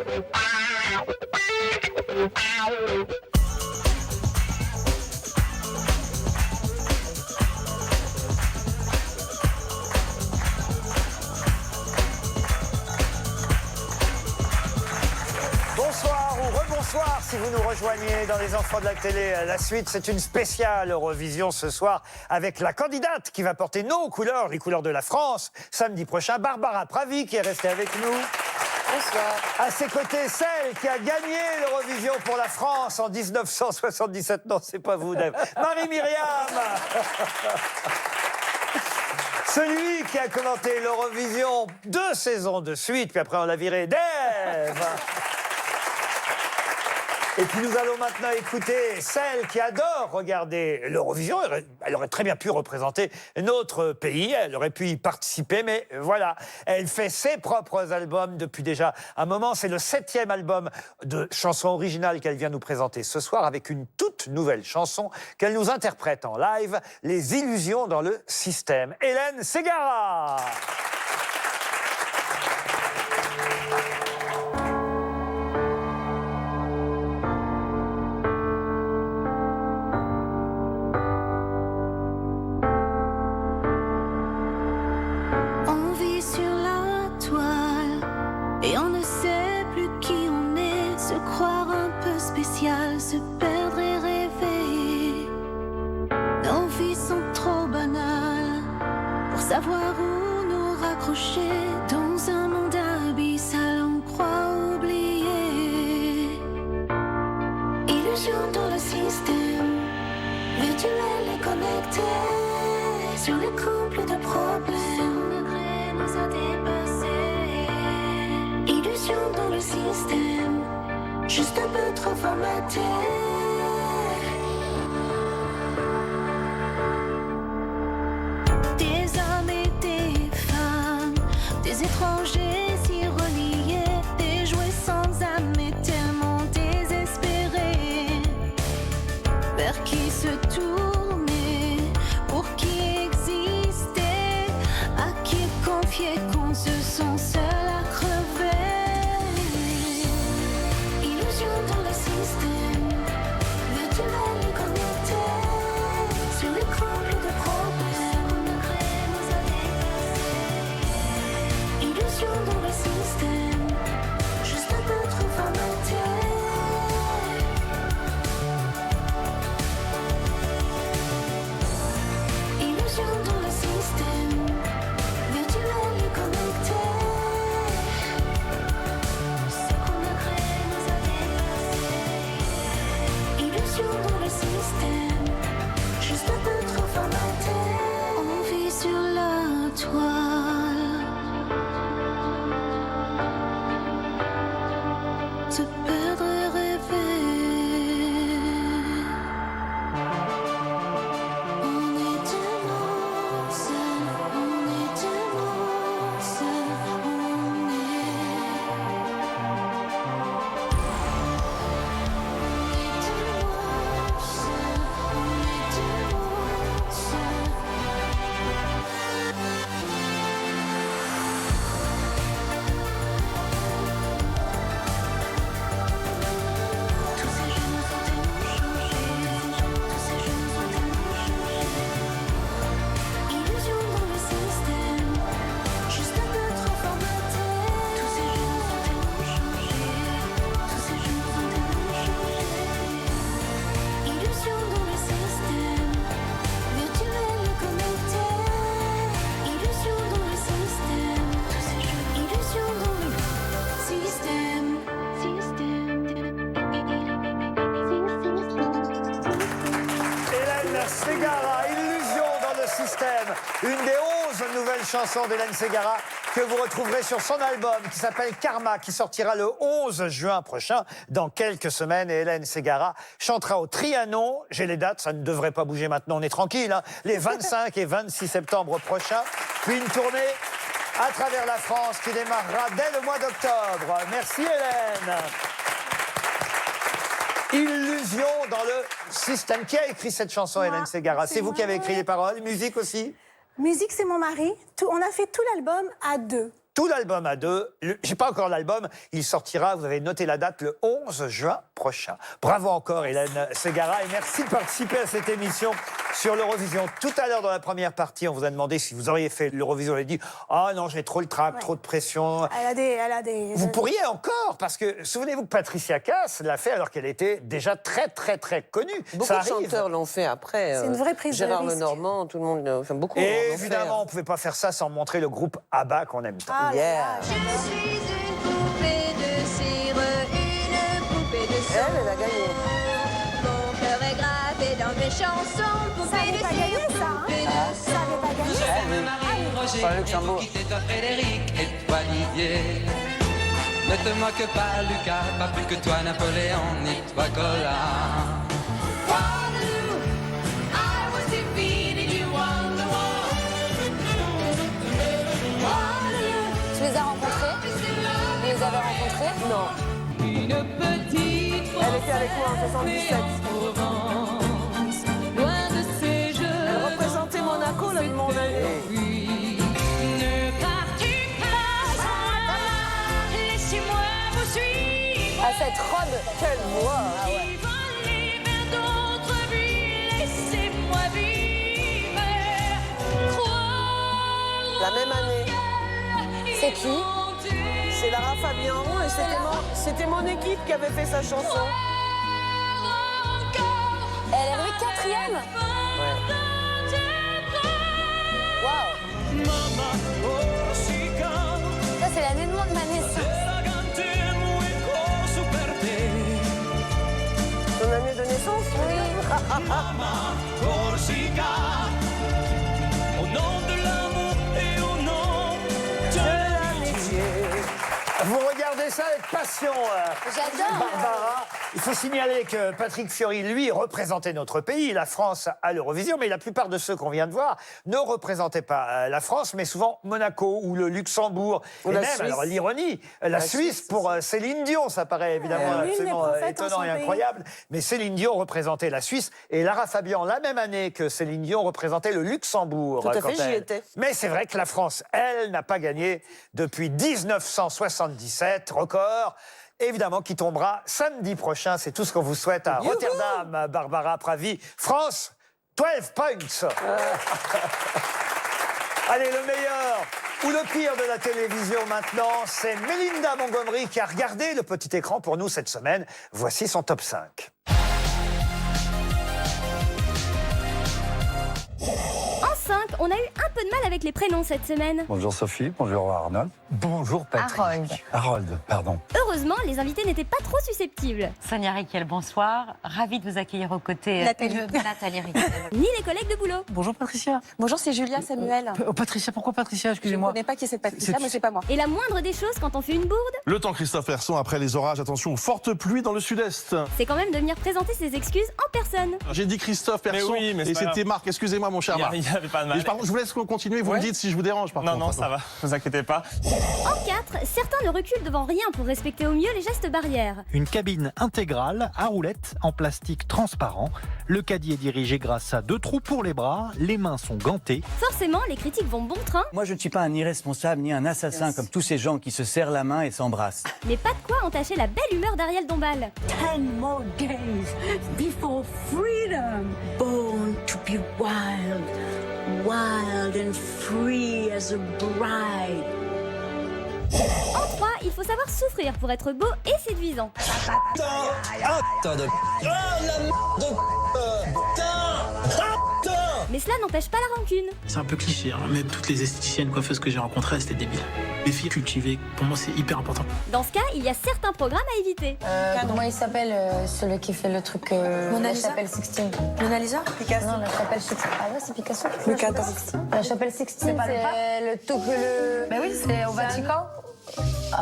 Bonsoir ou rebonsoir si vous nous rejoignez dans Les Enfants de la télé. La suite, c'est une spéciale Eurovision ce soir avec la candidate qui va porter nos couleurs, les couleurs de la France, samedi prochain, Barbara Pravi qui est restée avec nous. Bonsoir. À ses côtés, celle qui a gagné l'Eurovision pour la France en 1977. Non, c'est pas vous, Dave. Marie-Myriam. Celui qui a commenté l'Eurovision 2 saisons de suite, puis après on l'a viré, Dave. Et puis nous allons maintenant écouter celle qui adore regarder l'Eurovision. Elle aurait très bien pu représenter notre pays, elle aurait pu y participer, mais voilà. Elle fait ses propres albums depuis déjà un moment. C'est le 7e album de chansons originales qu'elle vient nous présenter ce soir avec une toute nouvelle chanson qu'elle nous interprète en live, Les illusions dans le système. Hélène Ségara. Se perdre et rêver. Nos vies sont trop banales pour savoir où nous raccrocher. Dans un monde abyssal, on croit oublier. Illusion dans le système, virtuel et connecté. Sur les couples de problèmes, son degré nous a dépassés. Illusion dans le système, juste un peu trop formaté. Des hommes et des femmes, des étrangers si reliés, des jouets sans âme et tellement désespérés. Vers qui se tourner, pour qui exister, à qui confier qu'on se sent seul à crever. Dans le système, virtuel et connecté. Sur les couples de problèmes, son degré nous a dépassés. Illusion dans le système, juste un peu trop formaté. Illusion dans le système, virtuel et connecté. Dans le système, juste un peu trop formaté. On vit sur la toile, se perdre et rêver. On est tellement seul, on est tellement seul, on Une des 11 nouvelles chansons d'Hélène Ségara que vous retrouverez sur son album qui s'appelle Karma, qui sortira le 11 juin prochain, dans quelques semaines. Et Hélène Ségara chantera au Trianon. J'ai les dates, ça ne devrait pas bouger maintenant, on est tranquille, hein, les 25 et 26 septembre prochains. Puis une tournée à travers la France qui démarrera dès le mois d'octobre. Merci Hélène. Illusion dans le système. Qui a écrit cette chanson, Hélène Ségara? C'est vous qui avez écrit les paroles, musique aussi? Musique, c'est mon mari. On a fait tout l'album à deux. tout l'album à deux. J'ai pas encore l'album, il sortira, vous avez noté la date, le 11 juin prochain. Bravo encore Hélène Ségara et merci de participer à cette émission sur l'Eurovision. Tout à l'heure dans la première partie, on vous a demandé si vous auriez fait l'Eurovision. On a dit « Ah non, j'ai trop le trac, trop de pression. » Elle a des... Vous pourriez encore, parce que souvenez-vous que Patricia Cass l'a fait alors qu'elle était déjà très connue. Beaucoup de chanteurs l'ont fait après. C'est une vraie prise de Gérard risque. Lenormand, tout le monde, enfin beaucoup. Et l'ont évidemment, on ne pouvait pas faire ça sans montrer le groupe ABBA qu'on aime tant. Ah là Yeah. là, Je suis une poupée de cire, une poupée de sang. Elle a gagné. Mon cœur est gravé dans mes chansons. Poupée de pas cire, gagné, ça, hein. poupée de ça avait pas gagné. Pas Luxembourg. Qui t'est toi Frédéric et toi Didier. Ne te moque pas Lucas, pas plus que toi Napoléon ni toi Colin. Waterloo, I was defeated, you won the war. Waterloo, Tu les as rencontrés? Vous les avez rencontrés? Non. une petite Elle était avec moi en 77. Provence, loin de ces jeux. Elle représentait Monaco, là, de mon année. Ne partez pas, laissez-moi vous suivre. À cette robe. Quelle voix. Qui volez vers d'autres villes, laissez-moi vivre. Croire La même année. C'est qui? C'est Lara Fabian et c'était mon équipe qui avait fait sa chanson. Elle est arrivée 4e. Waouh. Ça, c'est l'année de ma naissance. Ton année de naissance? Vous regardez ça avec passion, J'adore. Barbara. Il faut signaler que Patrick Fiori, lui, représentait notre pays, la France, à l'Eurovision. Mais la plupart de ceux qu'on vient de voir ne représentaient pas la France, mais souvent Monaco ou le Luxembourg. Ou et la même, Suisse. alors l'ironie, la Suisse pour Céline Dion. Ça paraît évidemment L'une des absolument prophètes en étonnant son et pays. incroyable. Mais Céline Dion représentait la Suisse. Et Lara Fabian, la même année que Céline Dion, représentait le Luxembourg. Tout à quant fait, j'y elle. étais. Mais c'est vrai que la France, elle, n'a pas gagné depuis 1977, record. Évidemment, qui tombera samedi prochain. C'est tout ce qu'on vous souhaite à Rotterdam, Barbara Pravi. France, 12 points. Allez, le meilleur ou le pire de la télévision maintenant, c'est Melinda Montgomery qui a regardé le petit écran pour nous cette semaine. Voici son top 5. En 5, on a eu un peu de mal avec les prénoms cette semaine. Bonjour Sophie, bonjour Arnold. Bonjour Patrick. Harold, pardon. Heureusement, les invités n'étaient pas trop susceptibles. Sonia Riquel, bonsoir. Ravie de vous accueillir aux côtés de Nathalie Riquel. Ni les collègues de boulot. Bonjour Patricia. Bonjour, c'est Julia Samuel. Patricia, pourquoi Patricia? Je ne Excusez-moi. connais pas qui c'est Patricia, mais c'est pas moi. Et la moindre des choses quand on fait une bourde, Le temps, Christophe Herson, après les orages, attention aux fortes pluies dans le sud-est. c'est quand même de venir présenter ses excuses en personne. J'ai dit Christophe Herson oui, mais c'est et pas c'était grave. Marc. Excusez-moi, mon cher Marc. Il n'y avait pas de mal. Et pardon, je vous laisse continuer, vous Ouais. me dites si je vous dérange par Non, contre. non, ça va, vous inquiétez pas. En 4, certains ne reculent devant rien pour respecter au mieux les gestes barrières. Une cabine intégrale à roulettes en plastique transparent. Le caddie est dirigé grâce à 2 trous pour les bras. Les mains sont gantées. Forcément, les critiques vont bon train, Moi, je ne suis pas un irresponsable ni un assassin comme tous ces gens qui se serrent la main et s'embrassent. mais pas de quoi entacher la belle humeur d'Ariel Dombal. 10 more days before freedom. Born to be wild, wild and free as a bride. En 3, il faut savoir souffrir pour être beau et séduisant. Mais cela n'empêche pas la rancune. C'est un peu cliché, hein, mais toutes les esthéticiennes coiffeuses que j'ai rencontrées, c'était débile. Les filles cultivées, pour moi, c'est hyper important. Dans ce cas, il y a certains programmes à éviter. Comment il s'appelle celui qui fait le truc Mona la Lisa chapelle Sixtine? Mona Lisa? Picasso. Non, la chapelle Sixtine. Ah ouais, c'est Picasso. Le 14. La chapelle Sixtine, pas le pape c'est le tout que le. Mais oui, c'est au Vatican.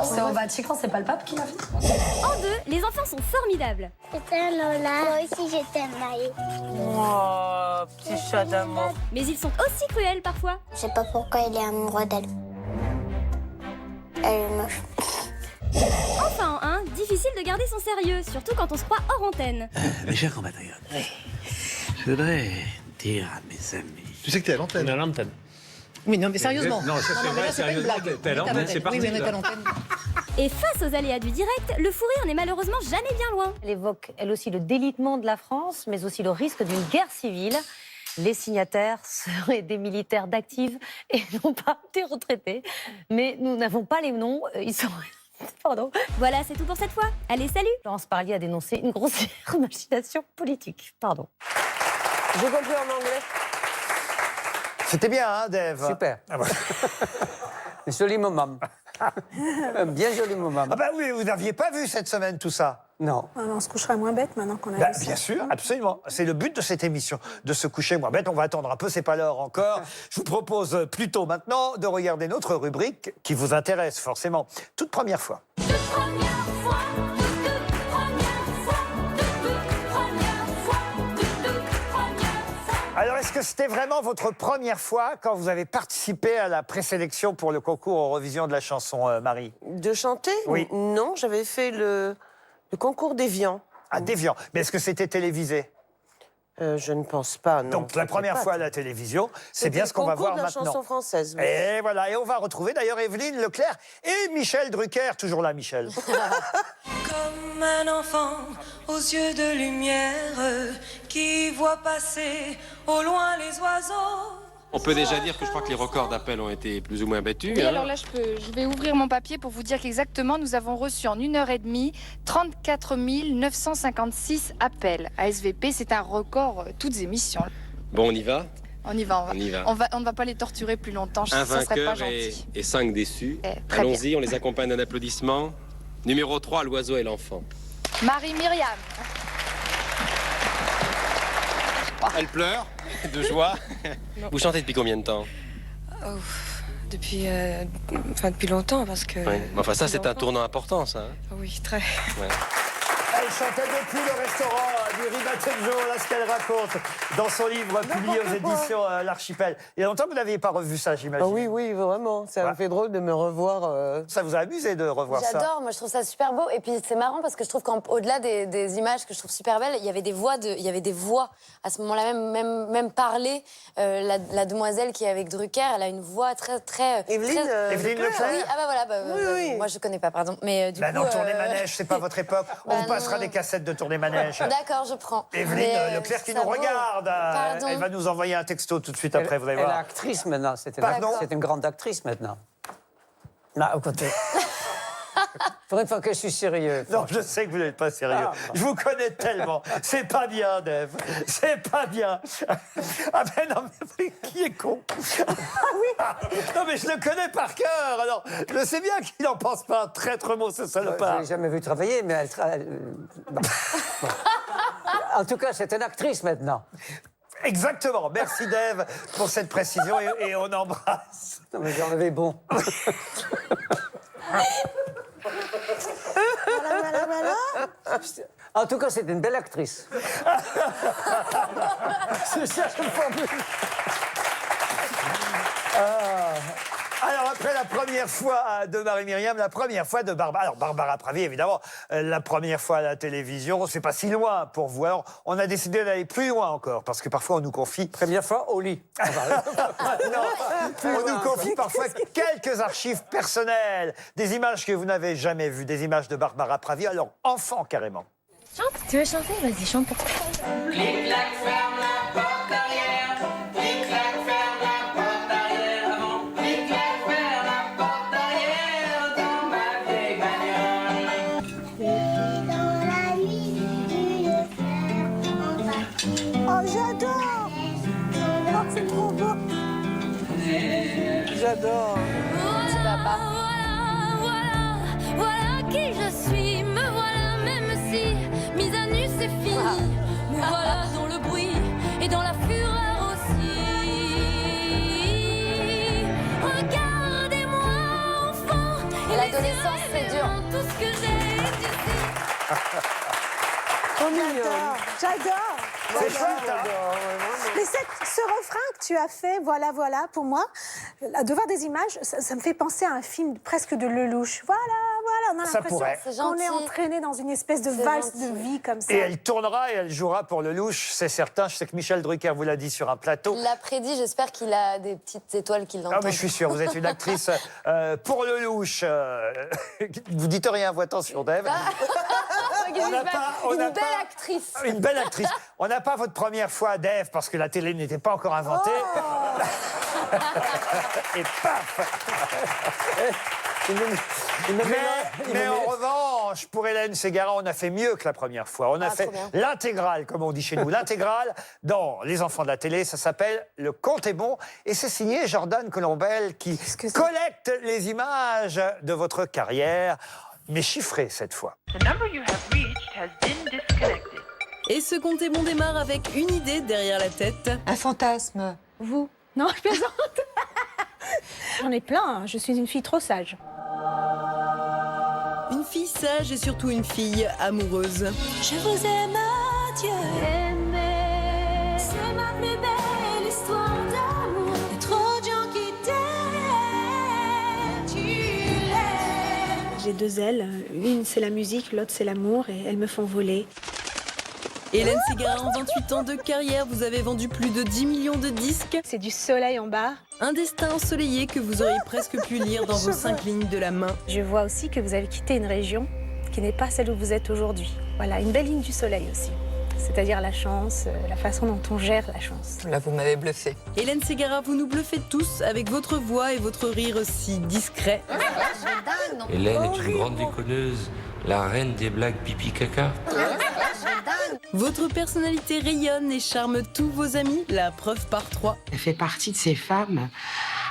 C'est au Vatican, c'est pas le pape qui l'a fait. En 2, les enfants sont formidables. Je t'aime Lola. Moi aussi je t'aime Maï. Oh, petit chat d'amour. Mais ils sont aussi cruels parfois. Je sais pas pourquoi il est amoureux d'elle. Elle est moche. Enfin en 1, difficile de garder son sérieux, surtout quand on se croit hors antenne. Mes chers compatriotes, je voudrais dire à mes amis... Tu sais que t'es à l'antenne. On est à l'antenne. Oui, non, mais sérieusement. Non, ça c'est mais vrai, là, c'est pas une sérieusement. blague. T'es à l'antenne, c'est parti. Oui, mais on est là. à l'antenne. Et face aux aléas du direct, le fou rire n'est malheureusement jamais bien loin. Elle évoque, elle aussi, le délitement de la France, mais aussi le risque d'une guerre civile. Les signataires seraient des militaires d'active et non pas des retraités. Mais nous n'avons pas les noms. Ils sont... Pardon. Voilà, c'est tout pour cette fois. Allez, salut. Laurence Parlier a dénoncé une grossière machination politique. Pardon. J'ai compris en anglais. C'était bien, hein, Dave? Super. Ah bah. Joli moment. Bien joli moment. Ah bah oui, vous n'aviez pas vu cette semaine tout ça? Non. On se coucherait moins bête maintenant qu'on a Bah, vu ça. bien sûr, absolument. C'est le but de cette émission, de se coucher moins bête. On va attendre un peu, c'est pas l'heure encore. Je vous propose plutôt maintenant de regarder notre rubrique qui vous intéresse forcément. Toute première fois. Alors, est-ce que c'était vraiment votre première fois quand vous avez participé à la présélection pour le concours Eurovision de la chanson, Marie? De chanter? Oui. Non, j'avais fait le concours d'Évian. Ah, d'Évian. Mais est-ce que c'était télévisé? Je ne pense pas, non. Donc, la première fois à la télévision, c'est bien ce qu'on va voir C'était le maintenant. concours de la chanson française. Oui. Et voilà, et on va retrouver d'ailleurs Evelyne Leclerc et Michel Drucker, toujours là, Michel. Comme un enfant aux yeux de lumière qui voit passer au loin les oiseaux. On peut déjà dire que je crois que les records d'appels ont été plus ou moins battus. Oui, hein. alors là, je vais ouvrir mon papier pour vous dire qu'exactement, nous avons reçu en 1h30 34 956 appels à SVP. C'est un record, toutes émissions. Bon, on y va. On y va, On y va. On ne va pas les torturer plus longtemps, Un ça serait pas vainqueur gentil. et 5 déçus. très Allons-y, on les accompagne d'un applaudissement. Numéro 3, l'oiseau et l'enfant. Marie-Myriam. Elle pleure de joie. Vous chantez depuis combien de temps? Depuis longtemps, parce que... Oui. Enfin, ça, c'est un tournant important, ça. hein. Oui, très. Ouais. Elle chantait depuis le restaurant du Ribatejo, là, ce qu'elle raconte dans son livre publié aux éditions L'Archipel. Il y a longtemps que vous n'aviez pas revu ça, j'imagine. Ah oui, oui, vraiment. Ça me fait drôle de me revoir. Ça vous a amusé de revoir ça? J'adore, moi je trouve ça super beau. Et puis c'est marrant parce que je trouve qu'au-delà des images que je trouve super belles, il y avait des voix à ce moment-là, même parler. La demoiselle qui est avec Drucker, elle a une voix très. Evelyne Evelyne Leclerc. Oui, ah bah voilà, oui. moi je connais pas, pardon. Mais du coup. Non, tournée manège, c'est pas votre époque. On vous passera non. des cassettes de tournée manège. D'accord, je prends. Evelyne Mais, Leclerc qui ça nous vaut. regarde. Pardon. Elle va nous envoyer un texto tout de suite après, vous allez Elle est voir. actrice maintenant. C'est Pardon une grande actrice maintenant. Là, au côté. Pour une fois que je suis sérieux. Non, je sais que vous n'êtes pas sérieux. Je vous connais tellement. C'est pas bien, Dave. C'est pas bien. Ah ben non, mais qui est con? Ah oui. Non, mais je le connais par cœur. Alors, je sais bien qu'il n'en pense pas un traître mot, ce Je salopard. ne l'ai jamais vu travailler, mais bon. Bon. En tout cas, c'est une actrice maintenant. Exactement. Merci, Dave, pour cette précision et on embrasse. Non, mais j'en avais bon. Voilà. En tout cas, c'est une belle actrice. C'est ça, je me formule. Alors, après la première fois de Marie-Myriam, la première fois de Barbara. Alors, Barbara Pravi, évidemment, la première fois à la télévision, c'est pas si loin pour vous. Alors, on a décidé d'aller plus loin encore, parce que parfois, on nous confie. Première fois au lit. Non, on nous confie parfois quelques archives personnelles, des images que vous n'avez jamais vues, des images de Barbara Pravi, alors enfant carrément. Chante, tu veux chanter? Vas-y, chante pour toi. Clic-clac, ferme la porte arrière. Clic-clac, ferme la porte arrière. Avant, clic-clac, ferme la porte arrière. Dans ma vieille bagnole. Oh, j'adore. Oh, c'est trop beau. J'adore. C'est papa. Voilà qui je suis, me voilà même si mise à nu c'est fini. Me voilà dans le bruit et dans la fureur aussi. Regardez-moi enfant. Et l'adolescence, c'est dur. Tout ce que j'ai J'adore. C'est chouette, hein? Mais ce refrain que tu as fait, voilà, voilà, pour moi, de voir des images, ça me fait penser à un film presque de Lelouch. Voilà, voilà, on a Ça l'impression pourrait. qu'on est entraîné dans une espèce de valse de vie comme ça. Et elle tournera et elle jouera pour le louche, c'est certain. Je sais que Michel Drucker vous l'a dit sur un plateau. Il l'a prédit, j'espère qu'il a des petites étoiles qui l'entendent. Ah mais je suis sûr, vous êtes une actrice pour le louche. Vous dites rien, vous attention, Dave. Une belle actrice. Une belle actrice. On n'a pas votre première fois, Dave, parce que la télé n'était pas encore inventée. Et paf. Mais en revanche, pour Hélène Ségara, on a fait mieux que la première fois. On a fait l'intégrale, comme on dit chez nous. L'intégrale, dans Les Enfants de la télé, ça s'appelle Le compte est bon. Et c'est signé Jordan Colombel qui collecte les images de votre carrière, mais chiffrées cette fois. Et ce compte est bon démarre avec une idée derrière la tête. Un fantasme. Vous? Non, je plaisante. J'en ai plein, hein. Je suis une fille trop sage. Une fille sage et surtout une fille amoureuse. Je vous aime, Dieu. Aimer, c'est ma plus belle histoire d'amour. Il y a trop de gens qui t'aiment, tu l'aimes. J'ai deux ailes. Une, c'est la musique, l'autre, c'est l'amour. Et elles me font voler. Hélène Ségara, en 28 ans de carrière, vous avez vendu plus de 10 millions de disques. C'est du soleil en bas. Un destin ensoleillé que vous auriez presque pu lire dans vos 5 lignes de la main. Je vois aussi que vous avez quitté une région qui n'est pas celle où vous êtes aujourd'hui. Voilà, une belle ligne du soleil aussi. C'est-à-dire la chance, la façon dont on gère la chance. Là, vous m'avez bluffé. Hélène Ségara, vous nous bluffez tous avec votre voix et votre rire si discret. Hélène est une grande déconneuse, la reine des blagues pipi-caca. Votre personnalité rayonne et charme tous vos amis, la preuve par 3. Elle fait partie de ces femmes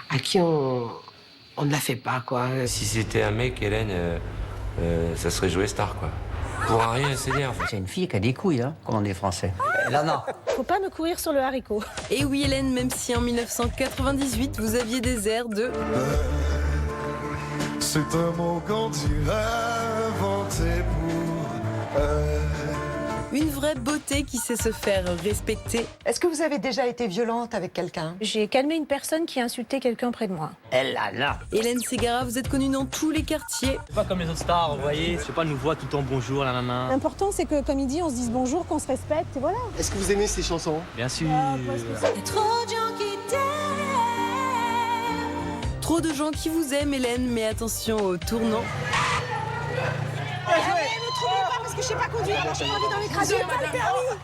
à qui on ne la fait pas, quoi. Si c'était un mec, Hélène, ça serait joué star, quoi. Pour un rien, elle s'énerve. C'est une fille qui a des couilles, hein, comme on dit français. Là, non. Faut pas me courir sur le haricot. Et oui, Hélène, même si en 1998, vous aviez des airs de... C'est un mot qu'on dirait inventé pour... Une vraie beauté qui sait se faire respecter. Est-ce que vous avez déjà été violente avec quelqu'un? J'ai calmé une personne qui a insulté quelqu'un près de moi. Elle là. Hélène Ségara, vous êtes connue dans tous les quartiers. C'est pas comme les autres stars, vous voyez. Je sais pas, nous voit tout le temps bonjour, nanana. L'important, c'est que, comme il dit, on se dise bonjour, qu'on se respecte, et voilà. Est-ce que vous aimez ces chansons? Bien sûr. Il y a trop de gens qui t'aiment. Trop de gens qui vous aiment, Hélène, mais attention au tournant. Allez, ne trouvez pas parce que je sais pas conduire, alors je conduis dans les trajets. J'ai pas le permis.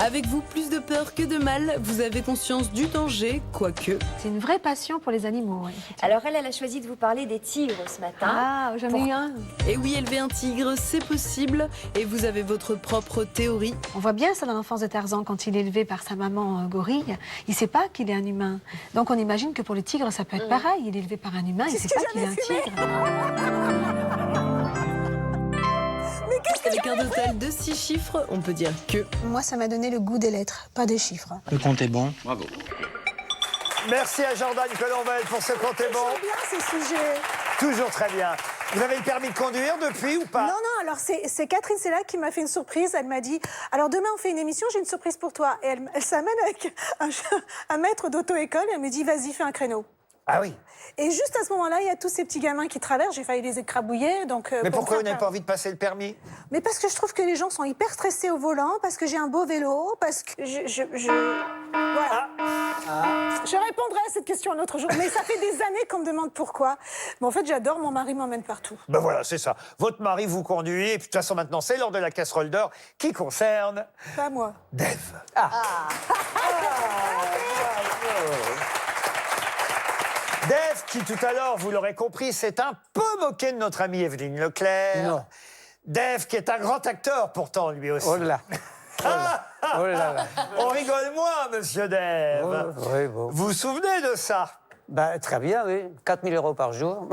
Avec vous, plus de peur que de mal, vous avez conscience du danger, quoique. C'est une vraie passion pour les animaux. Ouais. Alors elle a choisi de vous parler des tigres ce matin. Ah, j'en ai eu un. Et oui, élever un tigre, c'est possible, et vous avez votre propre théorie. On voit bien ça dans l'enfance de Tarzan, quand il est élevé par sa maman gorille, il sait pas qu'il est un humain. Donc on imagine que pour le tigre, ça peut être pareil. Il est élevé par un humain, il sait pas qu'il est un tigre. Avec un total de 6 chiffres, on peut dire que... Moi, ça m'a donné le goût des lettres, pas des chiffres. Le compte est bon. Bravo. Merci à Jordan Colombel pour ce compte est bon. J'aime bien ces sujets. Toujours très bien. Vous avez le permis de conduire depuis ou pas? Non, alors c'est Catherine Sella qui m'a fait une surprise. Elle m'a dit, alors demain on fait une émission, j'ai une surprise pour toi. Et elle s'amène avec un maître d'auto-école et elle me dit, vas-y, fais un créneau. Ah oui. Et juste à ce moment-là, il y a tous ces petits gamins qui traversent, j'ai failli les écrabouiller. Donc, Mais pourquoi vous n'avez pas envie de passer le permis? Mais parce que je trouve que les gens sont hyper stressés au volant, parce que j'ai un beau vélo, parce que Voilà. Je répondrai à cette question un autre jour, mais ça fait des années qu'on me demande pourquoi. Mais en fait, j'adore, mon mari m'emmène partout. Ben voilà, c'est ça. Votre mari vous conduit, et puis de toute façon, maintenant, c'est l'heure de la casserole d'or qui concerne... Pas moi. Dave. Dave, qui tout à l'heure, vous l'aurez compris, s'est un peu moqué de notre amie Evelyne Leclerc. Non. Dave, qui est un grand acteur pourtant, lui aussi. Oh là. Oh là là. On rigole moins, monsieur Dave. Oh, oui, bon. Vous vous souvenez de ça? Bah, très bien, oui. 4 000 € par jour.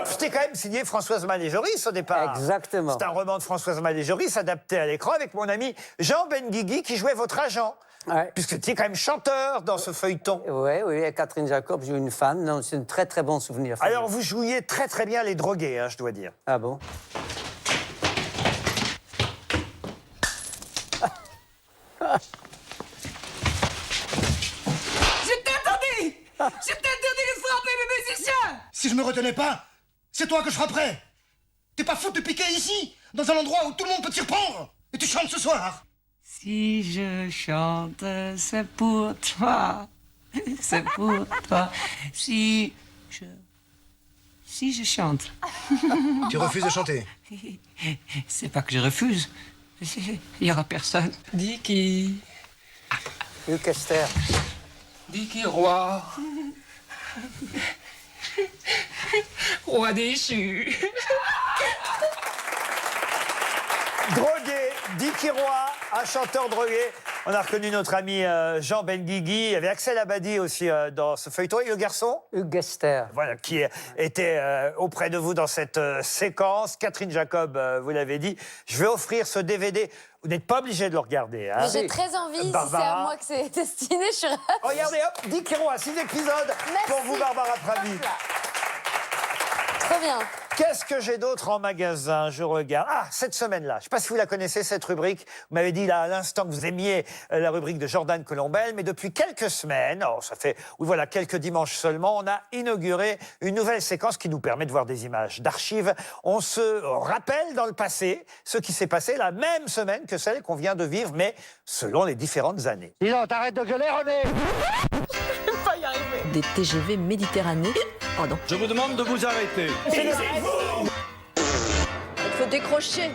C'était quand même signé Françoise Malé-Joris au départ. Exactement. C'est un roman de Françoise Malé-Joris adapté à l'écran avec mon ami Jean Benguigui qui jouait votre agent. Ouais. Puisque tu es quand même chanteur dans ce feuilleton. Oui, et Catherine Jacob joue une femme. Non, c'est un très très bon souvenir. Alors vous jouiez très très bien les drogués, hein, je dois dire. Ah bon? Je t'ai interdit de frapper mes musiciens. Si je me retenais pas, c'est toi que je frapperais. T'es pas fou de piquer ici, dans un endroit où tout le monde peut t'y reprendre. Et tu chantes ce soir. Si je chante, c'est pour toi. C'est pour toi. Si je chante. Tu refuses de chanter. C'est pas que je refuse. Il y aura personne. Dicky. Hugues Esther. Dicky roi. Roi déchu. Drogué, Dicky Roy, un chanteur drogué. On a reconnu notre ami Jean Benguigui. Il y avait Axel Abadi aussi dans ce feuilleton. Et le garçon Hugues Esther. Voilà, qui était auprès de vous dans cette séquence. Catherine Jacob, vous l'avez dit. Je vais offrir ce DVD. Vous n'êtes pas obligé de le regarder. Hein. Mais j'ai très envie, si c'est à moi que c'est destiné, je suis ravie. Regardez, hop, Dicky Roy, 6 épisodes. Merci. Pour vous, Barbara Pravi. Très bien. Qu'est-ce que j'ai d'autre en magasin? Je regarde. Ah, cette semaine-là. Je ne sais pas si vous la connaissez, cette rubrique. Vous m'avez dit là à l'instant que vous aimiez la rubrique de Jordan Colombel, mais depuis quelques semaines, ça fait quelques dimanches seulement, on a inauguré une nouvelle séquence qui nous permet de voir des images d'archives. On se rappelle dans le passé ce qui s'est passé la même semaine que celle qu'on vient de vivre, mais selon les différentes années. Dis donc, t'arrêtes de gueuler, René. Des TGV Méditerranée. Pardon. Je vous demande de vous arrêter. Il faut décrocher.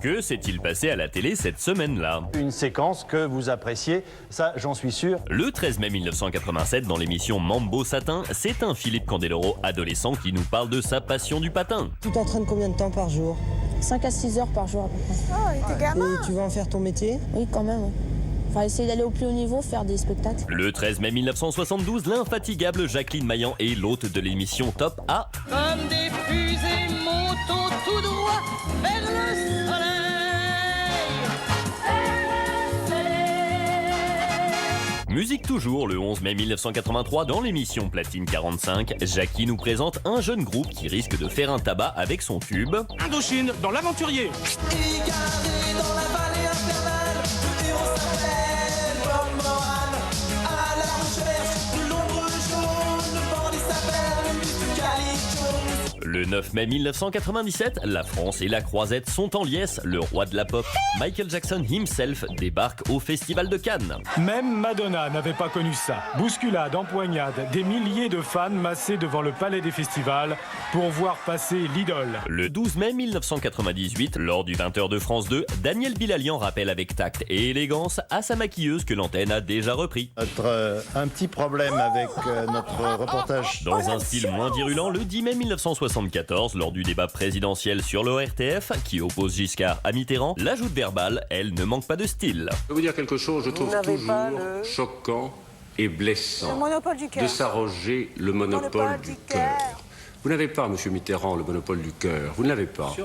Que s'est-il passé à la télé cette semaine-là? Une séquence que vous appréciez, ça j'en suis sûr. Le 13 mai 1987, dans l'émission Mambo Satin, c'est un Philippe Candeloro adolescent qui nous parle de sa passion du patin. Tu t'entraînes combien de temps par jour? 5 à 6 heures par jour à peu près. Oh, il était gamin. Et tu vas en faire ton métier? Oui, quand même. Enfin, essayer d'aller au plus haut niveau, faire des spectacles. Le 13 mai 1972, l'infatigable Jacqueline Maillan est l'hôte de l'émission Top A. Comme des fusées, montons tout droit vers le soleil. Musique toujours, le 11 mai 1983, dans l'émission Platine 45, Jackie nous présente un jeune groupe qui risque de faire un tabac avec son tube. Indochine, dans l'aventurier. Égaré dans la vallée infernale, le héros s'appelle Bob Moran. À la recherche de l'ombre jaune, le bandit s'appelle Musicali Jones. Le 9 mai 1997, la France et la Croisette sont en liesse. Le roi de la pop, Michael Jackson himself, débarque au Festival de Cannes. Même Madonna n'avait pas connu ça. Bousculade, empoignade, des milliers de fans massés devant le palais des festivals pour voir passer l'idole. Le 12 mai 1998, lors du 20h de France 2, Daniel Bilalian rappelle avec tact et élégance à sa maquilleuse que l'antenne a déjà repris. Un petit problème avec notre reportage. Dans un style moins virulent, le 10 mai 1974, lors du débat présidentiel sur l'ORTF, qui oppose Giscard à Mitterrand, la joute verbale, elle, ne manque pas de style. Je vais vous dire quelque chose, je trouve toujours choquant et blessant Le monopole du cœur. de s'arroger le monopole du cœur. Vous n'avez pas, monsieur Mitterrand, le monopole du cœur. Vous ne l'avez pas.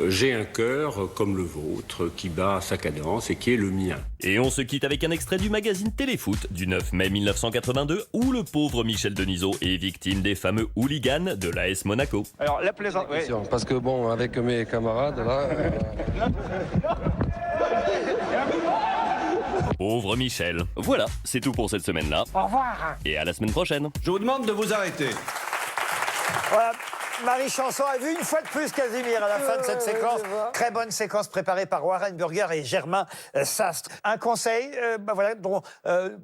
J'ai un cœur comme le vôtre qui bat sa cadence et qui est le mien. Et on se quitte avec un extrait du magazine Téléfoot du 9 mai 1982 où le pauvre Michel Denisot est victime des fameux hooligans de l'AS Monaco. Alors la plaisanterie. Parce que bon, avec mes camarades, là... Pauvre Michel. Voilà, c'est tout pour cette semaine-là. Au revoir. Et à la semaine prochaine. Je vous demande de vous arrêter. Voilà. Marie Chanson a vu une fois de plus Casimir à la fin de cette séquence. Très bonne séquence préparée par Warren Burger et Germain Sastre. Un conseil dont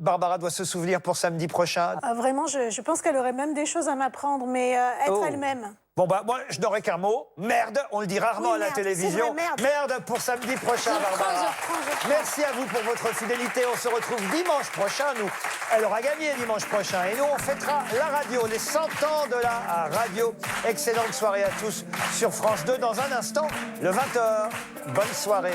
Barbara doit se souvenir pour samedi prochain. Vraiment, je pense qu'elle aurait même des choses à m'apprendre, mais être elle-même. Bon moi je n'aurai qu'un mot, merde, on le dit rarement à la télévision. Vrai, merde pour samedi prochain, Barbara. Merci à vous pour votre fidélité, on se retrouve dimanche prochain, elle aura gagné dimanche prochain, et nous on fêtera la radio, les 100 ans de la radio. Excellente soirée à tous sur France 2, dans un instant, le 20h. Bonne soirée.